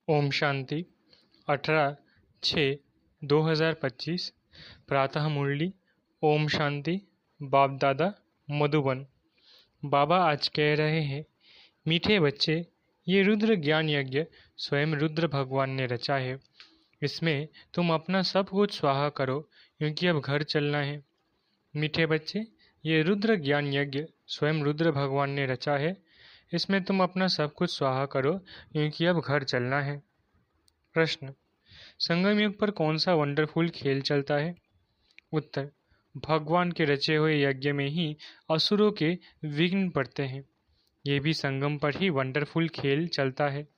ओम शांति 18/6/2025 प्रातः मुरली। ओम शांति। बाप दादा मधुबन। बाबा आज कह रहे हैं, मीठे बच्चे, ये रुद्र ज्ञान यज्ञ स्वयं रुद्र भगवान ने रचा है। इसमें तुम अपना सब कुछ स्वाहा करो, क्योंकि अब घर चलना है। मीठे बच्चे, ये रुद्र ज्ञान यज्ञ स्वयं रुद्र भगवान ने रचा है। इसमें तुम अपना सब कुछ स्वाहा करो, क्योंकि अब घर चलना है। प्रश्न: संगम युग पर कौन सा वंडरफुल खेल चलता है? उत्तर: भगवान के रचे हुए यज्ञ में ही असुरों के विघ्न पड़ते हैं। ये भी संगम पर ही वंडरफुल खेल चलता है।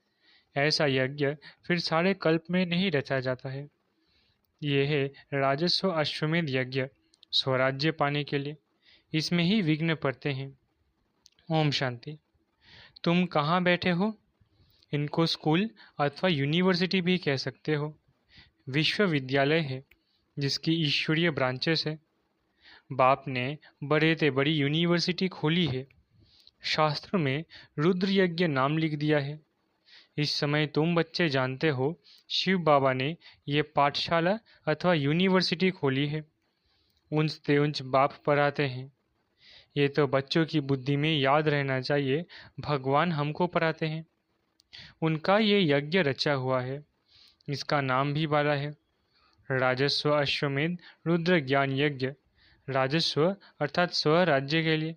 ऐसा यज्ञ फिर सारे कल्प में नहीं रचा जाता है। ये है राजस्व अश्वमेध यज्ञ, स्वराज्य पाने के लिए। इसमें ही विघ्न पड़ते हैं। ओम शांति। तुम कहाँ बैठे हो? इनको स्कूल अथवा यूनिवर्सिटी भी कह सकते हो। विश्वविद्यालय है जिसकी ईश्वरीय ब्रांचेस है। बाप ने बड़े से बड़ी यूनिवर्सिटी खोली है। शास्त्र में रुद्र यज्ञ नाम लिख दिया है। इस समय तुम बच्चे जानते हो, शिव बाबा ने ये पाठशाला अथवा यूनिवर्सिटी खोली है। उंच ते उंच बाप पढ़ाते हैं। ये तो बच्चों की बुद्धि में याद रहना चाहिए, भगवान हमको पढ़ाते हैं। उनका ये यज्ञ रचा हुआ है। इसका नाम भी वाला है, राजस्व अश्वमेध रुद्र ज्ञान यज्ञ। राजस्व अर्थात स्वराज्य के लिए।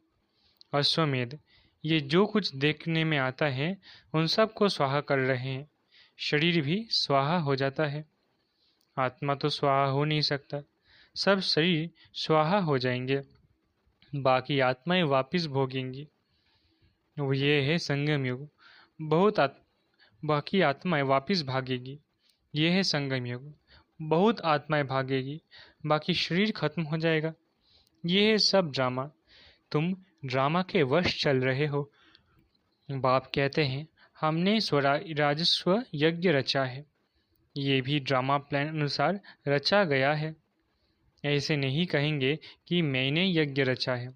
अश्वमेध, ये जो कुछ देखने में आता है उन सब को स्वाहा कर रहे हैं। शरीर भी स्वाहा हो जाता है। आत्मा तो स्वाहा हो नहीं सकता। सब शरीर स्वाहा हो जाएंगे, बाकी आत्माएं वापिस भोगेंगी। ये है संगम युग। बाकी आत्माएं वापिस भागेगी। ये है संगम युग। बहुत आत्माएं भागेगी, बाकी शरीर खत्म हो जाएगा। ये है सब ड्रामा। तुम ड्रामा के वश चल रहे हो। बाप कहते हैं, हमने राजस्व यज्ञ रचा है। ये भी ड्रामा प्लान अनुसार रचा गया है। ऐसे नहीं कहेंगे कि मैंने यज्ञ रचा है।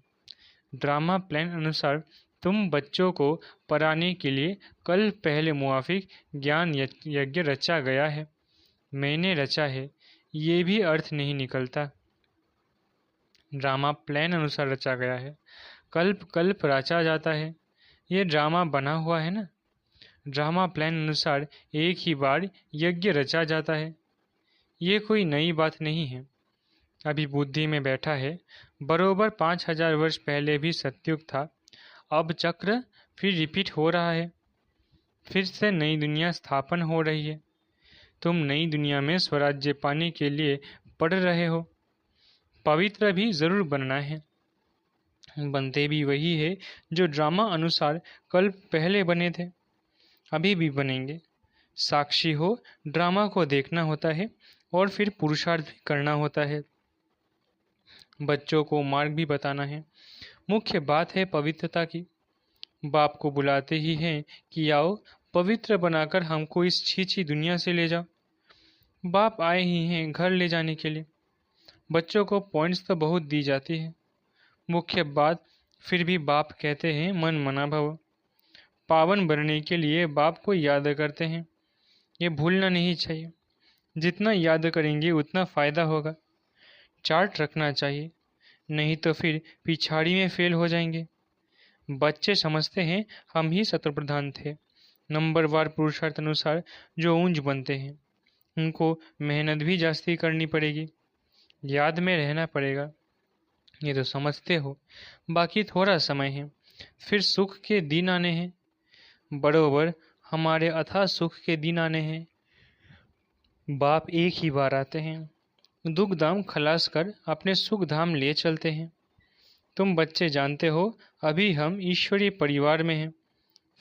ड्रामा प्लान अनुसार तुम बच्चों को पढ़ाने के लिए कल पहले मुआफिक ज्ञान यज्ञ रचा गया है। मैंने रचा है, ये भी अर्थ नहीं निकलता। ड्रामा प्लान अनुसार रचा गया है। कल्प कल्प रचा जाता है। ये ड्रामा बना हुआ है ना। ड्रामा प्लान अनुसार एक ही बार यज्ञ रचा जाता है। ये कोई नई बात नहीं है। अभी बुद्धि में बैठा है, बरोबर 5000 वर्ष पहले भी सतयुग था। अब चक्र फिर रिपीट हो रहा है। फिर से नई दुनिया स्थापन हो रही है। तुम नई दुनिया में स्वराज्य पाने के लिए पढ़ रहे हो। पवित्र भी जरूर बनना है। बनते भी वही है जो ड्रामा अनुसार कल पहले बने थे, अभी भी बनेंगे। साक्षी हो, ड्रामा को देखना होता है और फिर पुरुषार्थ भी करना होता है। बच्चों को मार्ग भी बताना है। मुख्य बात है पवित्रता की। बाप को बुलाते ही हैं कि आओ पवित्र बनाकर हमको इस छी दुनिया से ले जाओ। बाप आए ही हैं घर ले जाने के लिए। बच्चों को पॉइंट्स तो बहुत दी जाती है। मुख्य बात फिर भी बाप कहते हैं, मन मना भव। पावन बनने के लिए बाप को याद करते हैं। ये भूलना नहीं चाहिए। जितना याद करेंगे उतना फ़ायदा होगा। चार्ट रखना चाहिए, नहीं तो फिर पिछाड़ी में फेल हो जाएंगे। बच्चे समझते हैं हम ही शत्रुप्रधान थे। नंबरवार पुरुषार्थ अनुसार जो ऊंच बनते हैं, उनको मेहनत भी जास्ती करनी पड़ेगी, याद में रहना पड़ेगा। ये तो समझते हो। बाकी थोड़ा समय है, फिर सुख के दिन आने हैं। बरोबर हमारे अथाह सुख के दिन आने हैं। बाप एक ही बार आते हैं, दुख धाम खलास कर अपने सुख धाम ले चलते हैं। तुम बच्चे जानते हो, अभी हम ईश्वरीय परिवार में हैं,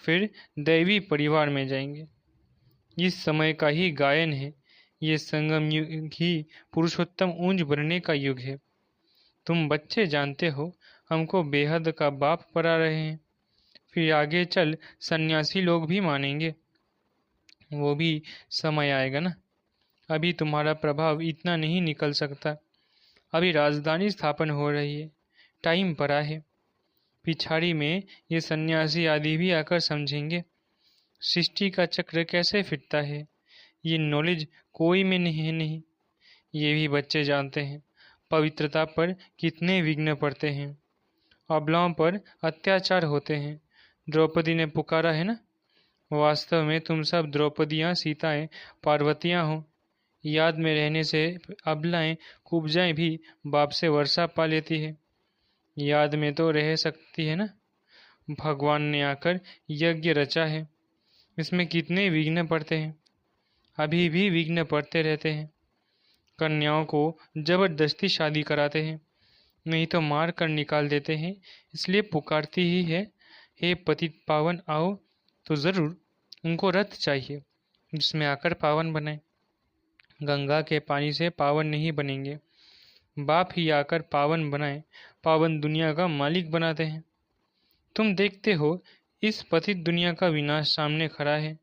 फिर दैवी परिवार में जाएंगे। इस समय का ही गायन है। ये संगम युग ही पुरुषोत्तम ऊंच बनने का युग है। तुम बच्चे जानते हो, हमको बेहद का बाप पढ़ा रहे हैं। फिर आगे चल सन्यासी लोग भी मानेंगे। वो भी समय आएगा ना। अभी तुम्हारा प्रभाव इतना नहीं निकल सकता। अभी राजधानी स्थापन हो रही है, टाइम पड़ा है। पिछाड़ी में ये सन्यासी आदि भी आकर समझेंगे। सृष्टि का चक्र कैसे फिरता है, ये नॉलेज कोई में नहीं। ये भी बच्चे जानते हैं पवित्रता पर कितने विघ्न पड़ते हैं, अबलाओं पर अत्याचार होते हैं। द्रौपदी ने पुकारा है ना, वास्तव में तुम सब द्रौपदियाँ, सीताएं, पार्वतियाँ हो। याद में रहने से अबलाएं कुब्जाएं भी बाप से वर्षा पा लेती है। याद में तो रह सकती है ना। भगवान ने आकर यज्ञ रचा है, इसमें कितने विघ्न पड़ते हैं, अभी भी विघ्न पड़ते रहते हैं। कन्याओं को जबरदस्ती शादी कराते हैं, नहीं तो मार कर निकाल देते हैं। इसलिए पुकारती ही है, हे पतित पावन आओ। तो ज़रूर उनको रथ चाहिए जिसमें आकर पावन बनाए। गंगा के पानी से पावन नहीं बनेंगे, बाप ही आकर पावन बनाए, पावन दुनिया का मालिक बनाते हैं। तुम देखते हो इस पतित दुनिया का विनाश सामने खड़ा है,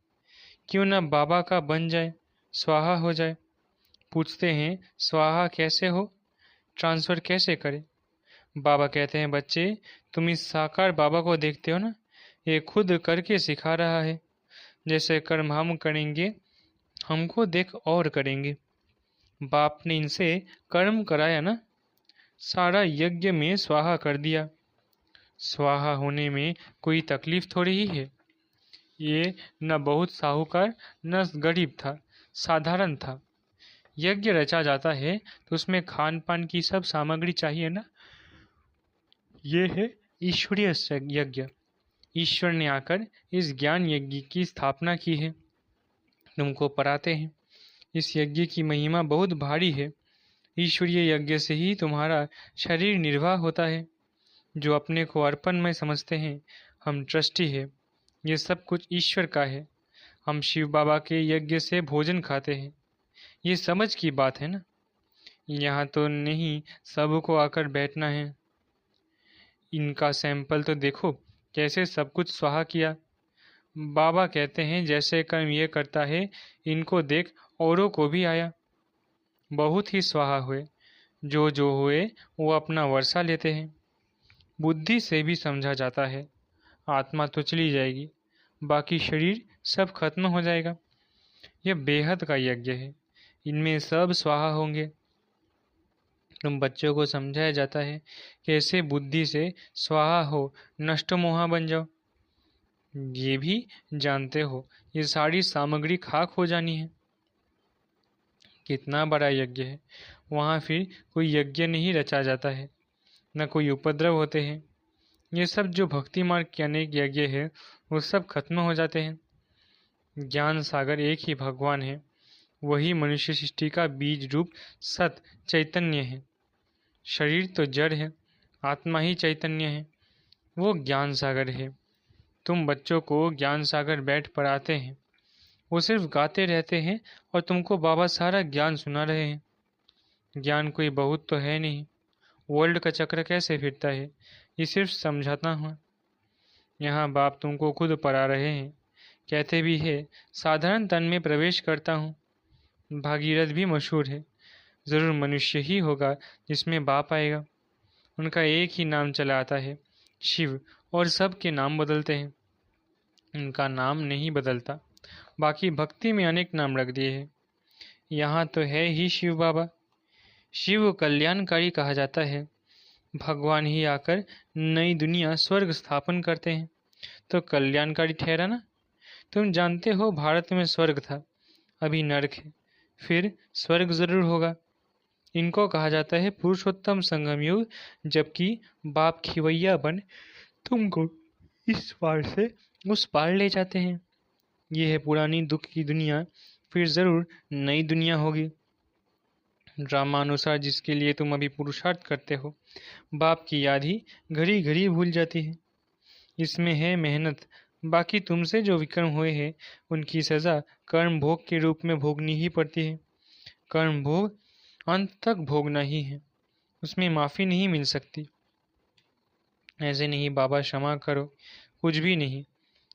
क्यों ना बाबा का बन जाए, स्वाहा हो जाए। पूछते हैं स्वाहा कैसे हो, ट्रांसफ़र कैसे करें। बाबा कहते हैं बच्चे, तुम इस साकार बाबा को देखते हो ना, ये खुद करके सिखा रहा है। जैसे कर्म हम करेंगे, हमको देख और करेंगे। बाप ने इनसे कर्म कराया ना, सारा यज्ञ में स्वाहा कर दिया। स्वाहा होने में कोई तकलीफ थोड़ी ही है। ये न बहुत साहूकार न गरीब था, साधारण था। यज्ञ रचा जाता है तो उसमें खान पान की सब सामग्री चाहिए ना। ये है ईश्वरीय यज्ञ। ईश्वर ने आकर इस ज्ञान यज्ञ की स्थापना की है, तुमको पढ़ाते हैं। इस यज्ञ की महिमा बहुत भारी है। ईश्वरीय यज्ञ से ही तुम्हारा शरीर निर्वाह होता है। जो अपने को अर्पण में समझते हैं, हम ट्रस्टी है, ये सब कुछ ईश्वर का है। हम शिव बाबा के यज्ञ से भोजन खाते हैं। ये समझ की बात है ना। यहाँ तो नहीं सबको आकर बैठना है। इनका सैंपल तो देखो कैसे सब कुछ स्वाहा किया। बाबा कहते हैं जैसे कर्म ये करता है, इनको देख औरों को भी आया। बहुत ही स्वाहा हुए, जो हुए वो अपना वर्षा लेते हैं। बुद्धि से भी समझा जाता है, आत्मा तो चली जाएगी, बाकी शरीर सब खत्म हो जाएगा। यह बेहद का यज्ञ है, इनमें सब स्वाहा होंगे। तुम बच्चों को समझाया जाता है कैसे बुद्धि से स्वाहा हो, नष्ट मोहा बन जाओ। ये भी जानते हो ये सारी सामग्री खाक हो जानी है। कितना बड़ा यज्ञ है, वहाँ फिर कोई यज्ञ नहीं रचा जाता है, न कोई उपद्रव होते हैं। ये सब जो भक्ति मार्ग के अनेक यज्ञ है वो सब खत्म हो जाते हैं। ज्ञान सागर एक ही भगवान है, वही मनुष्य सृष्टि का बीज रूप सत चैतन्य है। शरीर तो जड़ है, आत्मा ही चैतन्य है, वो ज्ञान सागर है। तुम बच्चों को ज्ञान सागर बैठ पढ़ाते हैं, वो सिर्फ गाते रहते हैं और तुमको बाबा सारा ज्ञान सुना रहे हैं। ज्ञान कोई बहुत तो है नहीं, वर्ल्ड का चक्र कैसे फिरता है ये सिर्फ समझाता हूँ। यहाँ बाप तुमको खुद पढ़ा रहे हैं, कहते भी है साधारण तन में प्रवेश करता हूँ। भागीरथ भी मशहूर है, ज़रूर मनुष्य ही होगा जिसमें बाप आएगा। उनका एक ही नाम चला आता है शिव, और सब के नाम बदलते हैं, उनका नाम नहीं बदलता। बाकी भक्ति में अनेक नाम रख दिए हैं। यहाँ तो है ही शिव बाबा। शिव कल्याणकारी कहा जाता है। भगवान ही आकर नई दुनिया स्वर्ग स्थापन करते हैं, तो कल्याणकारी ठहरा ना। तुम जानते हो भारत में स्वर्ग था, अभी नरक है, फिर स्वर्ग जरूर होगा। इनको कहा जाता है पुरुषोत्तम संगम युग, जबकि बाप खिवैया बन तुमको इस पार से उस पार ले जाते हैं। ये है पुरानी दुख की दुनिया, फिर जरूर नई दुनिया होगी। ड्रामानुसार जिसके लिए तुम अभी पुरुषार्थ करते हो, बाप की याद ही घड़ी घड़ी भूल जाती है। इसमें है मेहनत। बाकी तुमसे जो विक्रम हुए हैं उनकी सज़ा कर्म भोग के रूप में भोगनी ही पड़ती है। कर्म भोग अंत तक भोगना ही है, उसमें माफ़ी नहीं मिल सकती। ऐसे नहीं बाबा क्षमा करो, कुछ भी नहीं।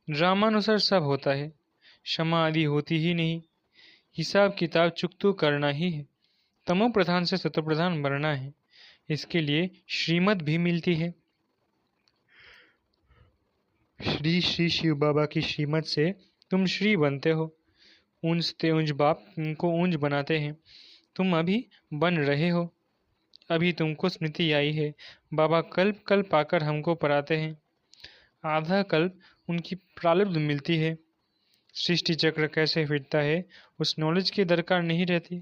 ड्रामानुसार सब होता है, क्षमा आदि होती ही नहीं। हिसाब किताब चुकतू करना ही है, तमो प्रधान से सतो प्रधान बनना है। इसके लिए श्रीमत भी मिलती है। श्री श्री शिव बाबा की श्रीमत से तुम श्री बनते हो। ऊंच ते ऊंच बाप को ऊंच बनाते हैं। तुम अभी बन रहे हो। अभी तुमको स्मृति आई है। बाबा कल्प कल्प आकर हमको पढ़ाते हैं। आधा कल्प उनकी प्रारब्ध मिलती है। सृष्टि चक्र कैसे फिरता है उस नॉलेज की दरकार नहीं रहती।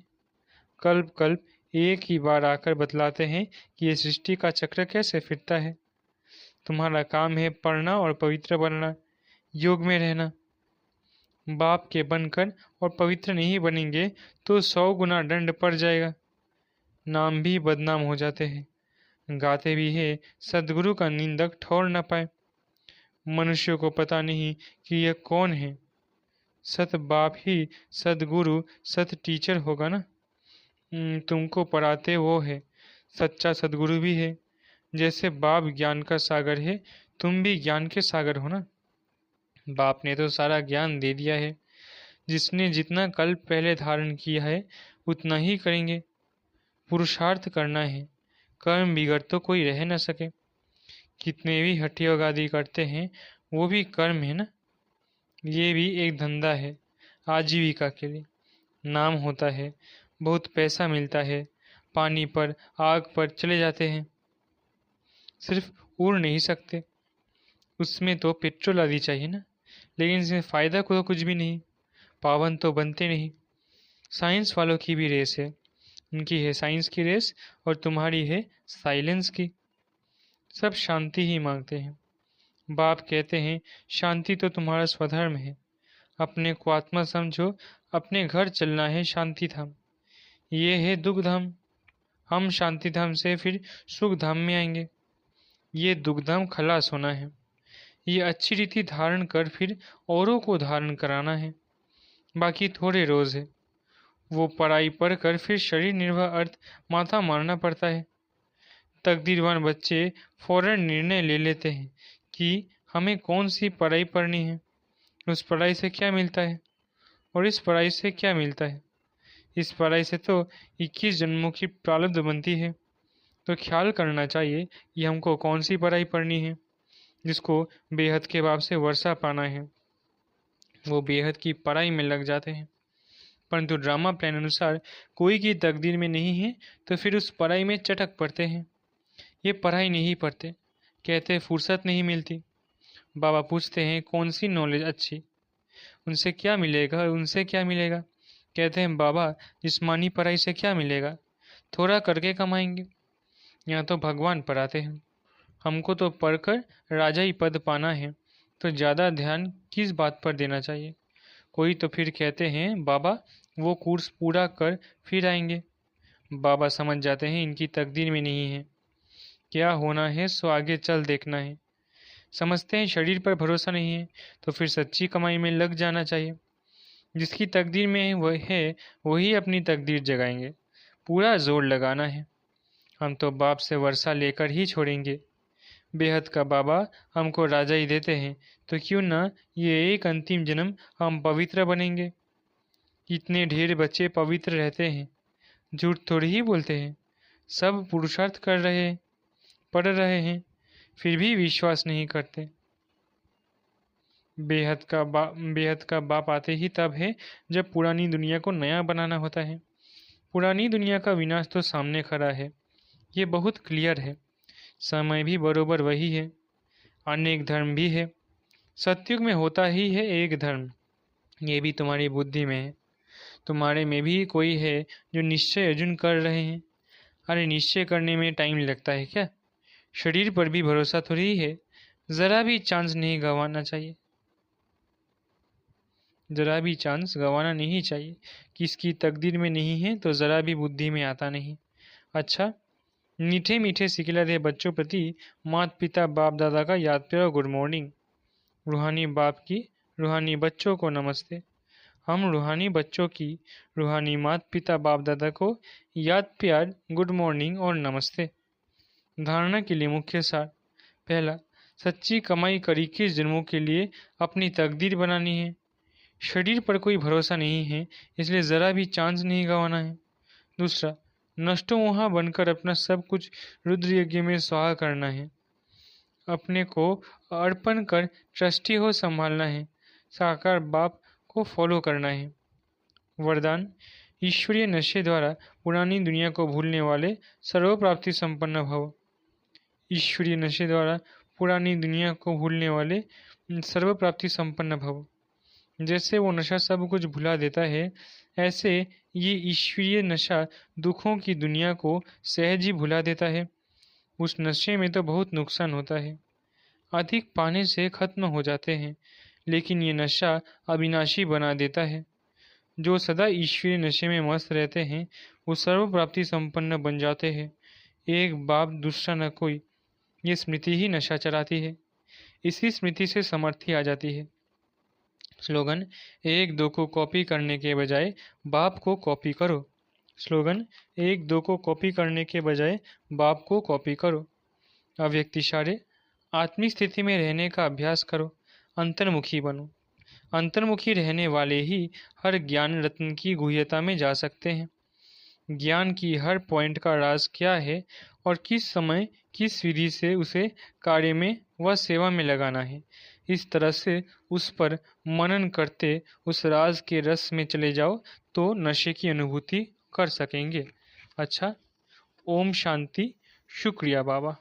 कल्प कल्प एक ही बार आकर बतलाते हैं कि ये सृष्टि का चक्र कैसे फिरता है। तुम्हारा काम है पढ़ना और पवित्र बनना, योग में रहना। बाप के बनकर और पवित्र नहीं बनेंगे तो 100 गुना दंड पड़ जाएगा। नाम भी बदनाम हो जाते हैं। गाते भी है सदगुरु का निंदक ठौर न पाए। मनुष्य को पता नहीं कि यह कौन है। सत बाप ही सदगुरु सत टीचर होगा ना। तुमको पढ़ाते वो है, सच्चा सदगुरु भी है। जैसे बाप ज्ञान का सागर है, तुम भी ज्ञान के सागर हो ना। बाप ने तो सारा ज्ञान दे दिया है। जिसने जितना कल्प पहले धारण किया है उतना ही करेंगे। पुरुषार्थ करना है, कर्म बिगड़ तो कोई रह न सके। कितने भी हठयोग आदि करते हैं वो भी कर्म है ना। ये भी एक धंधा है, आजीविका के लिए। नाम होता है, बहुत पैसा मिलता है, पानी पर आग पर चले जाते हैं। सिर्फ उड़ नहीं सकते, उसमें तो पेट्रोल आदि चाहिए ना। लेकिन इसमें फ़ायदा को तो कुछ भी नहीं, पावन तो बनते नहीं। साइंस वालों की भी रेस है, उनकी है साइंस की रेस और तुम्हारी है साइलेंस की। सब शांति ही मांगते हैं। बाप कहते हैं शांति तो तुम्हारा स्वधर्म है। अपने को आत्मा समझो, अपने घर चलना है शांति धाम। ये है दुख धाम। हम शांति धाम से फिर सुख धाम में आएंगे। ये दुख धाम खलास होना है। ये अच्छी रीति धारण कर फिर औरों को धारण कराना है। बाकी थोड़े रोज है। वो पढ़ाई पढ़कर फिर शरीर निर्वाह अर्थ माथा मारना पड़ता है। तकदीरवान बच्चे फौरन निर्णय ले लेते हैं कि हमें कौन सी पढ़ाई पढ़नी है, उस पढ़ाई से क्या मिलता है और इस पढ़ाई से क्या मिलता है। इस पढ़ाई से तो 21 जन्मों की प्रारब्ध बनती है। तो ख्याल करना चाहिए कि हमको कौन सी पढ़ाई पढ़नी है। जिसको बेहद के बाप से वर्षा पाना है वो बेहद की पढ़ाई में लग जाते हैं। परंतु ड्रामा प्लान अनुसार कोई की तकदीर में नहीं है तो फिर उस पढ़ाई में चटक पड़ते हैं। ये पढ़ाई नहीं पढ़ते, कहते फुर्सत नहीं मिलती। बाबा पूछते हैं कौन सी नॉलेज अच्छी, उनसे क्या मिलेगा और उनसे क्या मिलेगा। कहते हैं बाबा जिस्मानी पढ़ाई से क्या मिलेगा, थोड़ा करके कमाएंगे। यहाँ तो भगवान पढ़ाते हैं, हमको तो पढ़कर राजाई पद पाना है, तो ज़्यादा ध्यान किस बात पर देना चाहिए। कोई तो फिर कहते हैं बाबा वो कोर्स पूरा कर फिर आएंगे। बाबा समझ जाते हैं इनकी तकदीर में नहीं है, क्या होना है सो आगे चल देखना है। समझते हैं शरीर पर भरोसा नहीं है तो फिर सच्ची कमाई में लग जाना चाहिए। जिसकी तकदीर में वह है वही अपनी तकदीर जगाएंगे, पूरा जोर लगाना है। हम तो बाप से वर्षा लेकर ही छोड़ेंगे। बेहद का बाबा हमको राजा ही देते हैं तो क्यों ना ये एक अंतिम जन्म हम पवित्र बनेंगे। इतने ढेर बच्चे पवित्र रहते हैं, झूठ थोड़ी ही बोलते हैं। सब पुरुषार्थ कर रहे हैं, पढ़ रहे हैं, फिर भी विश्वास नहीं करते। बेहद का बाप आते ही तब है जब पुरानी दुनिया को नया बनाना होता है। पुरानी दुनिया का विनाश तो सामने खड़ा है, ये बहुत क्लियर है। समय भी बरोबर वही है, अनेक धर्म भी है। सतयुग में होता ही है एक धर्म, ये भी तुम्हारी बुद्धि में है। तुम्हारे में भी कोई है जो निश्चय अर्जुन कर रहे हैं। अरे निश्चय करने में टाइम लगता है क्या, शरीर पर भी भरोसा थोड़ी है। ज़रा भी चांस नहीं गंवाना चाहिए, ज़रा भी चांस गंवाना नहीं चाहिए। किसकी तकदीर में नहीं है तो ज़रा भी बुद्धि में आता नहीं। अच्छा, मीठे मीठे सिखलाते बच्चों प्रति माता पिता बाप दादा का याद प्यार गुड मॉर्निंग। रूहानी बाप की रूहानी बच्चों को नमस्ते। हम रूहानी बच्चों की रूहानी माता पिता बाप दादा को याद प्यार गुड मॉर्निंग और नमस्ते। धारणा के लिए मुख्य सार। पहला, सच्ची कमाई कर 21 जन्मों के लिए अपनी तकदीर बनानी है। शरीर पर कोई भरोसा नहीं है, इसलिए ज़रा भी चांस नहीं गंवाना है। दूसरा, नष्टों वहाँ बनकर अपना सब कुछ रुद्र यज्ञ में स्वाहा करना है। अपने को अर्पण कर ट्रस्टी हो संभालना है। साकार बाप को फॉलो करना है। वरदान: ईश्वरीय नशे द्वारा पुरानी दुनिया को भूलने वाले सर्वप्राप्ति संपन्न भव। ईश्वरीय नशे द्वारा पुरानी दुनिया को भूलने वाले सर्वप्राप्ति संपन्न भव। जैसे वो नशा सब कुछ भुला देता है, ऐसे ये ईश्वरीय नशा दुखों की दुनिया को सहज ही भुला देता है। उस नशे में तो बहुत नुकसान होता है, अधिक पाने से खत्म हो जाते हैं, लेकिन ये नशा अविनाशी बना देता है। जो सदा ईश्वरीय नशे में मस्त रहते हैं वो सर्व प्राप्ति संपन्न बन जाते हैं। एक बाप दूसरा न कोई, ये स्मृति ही नशा चलाती है। इसी स्मृति से समर्थी आ जाती है। स्लोगन: एक दो को कॉपी करने के बजाय बाप को कॉपी करो। स्लोगन: एक दो को कॉपी करने के बजाय बाप को कॉपी करो। अव्यक्तिशारे: आत्मिक स्थिति में रहने का अभ्यास करो, अंतर्मुखी बनो। अंतर्मुखी रहने वाले ही हर ज्ञान रत्न की गुह्यता में जा सकते हैं। ज्ञान की हर पॉइंट का राज क्या है और किस समय किस विधि से उसे कार्य में व सेवा में लगाना है, इस तरह से उस पर मनन करते उस राज के रस में चले जाओ तो नशे की अनुभूति कर सकेंगे। अच्छा, ओम शांति। शुक्रिया बाबा।